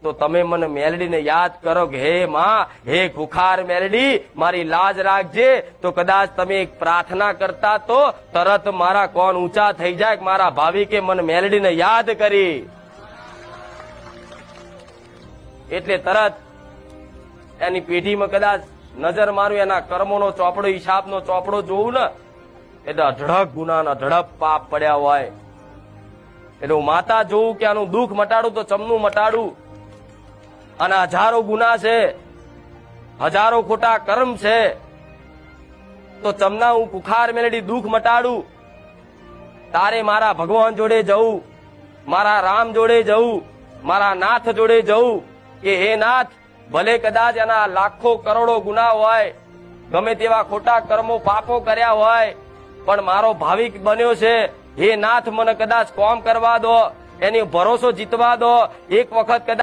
તો તમે મને મેલડીને યાદ કરો કે હે માં, હે ખુખાર મેલડી, મારી લાજ રાખજે. તો કદાચ તમે એક પ્રાર્થના કરતા તો તરત મારા કોણ ઊંચા થઈ જાય કે મારા ભાવિકે મને મેલડીને યાદ કરી. એટલે તરત એની પેઢીમાં કદાચ નજર મારું, એના કર્મોનો ચોપડો, હિસાબનો ચોપડો જોવું ને, એટલે અઢળક ગુનાના અઢળક પાપ પડ્યા હોય. એટલે હું માતા જોઉં કે આનું દુઃખ મટાડું તો ચમનું મટાડું. અને હજારો ગુના છે, હજારો ખોટા કર્મ છે, તો ચમના હું કુખાર મેલડી દુઃખ મટાડું. તારે મારા ભગવાન જોડે જવું, મારા રામ જોડે જવું, મારા નાથ જોડે જવું કે હે નાથ, ભલે કદાચ એના લાખો કરોડો ગુના હોય, ગમે તેવા ખોટા કર્મો પાપો કર્યા હોય, પણ મારો ભાવિક બન્યો છે. હે નાથ, મને કદાચ કોમ કરવા દો, એની ભરોસો જીતવા દો. એક વખત કદાચ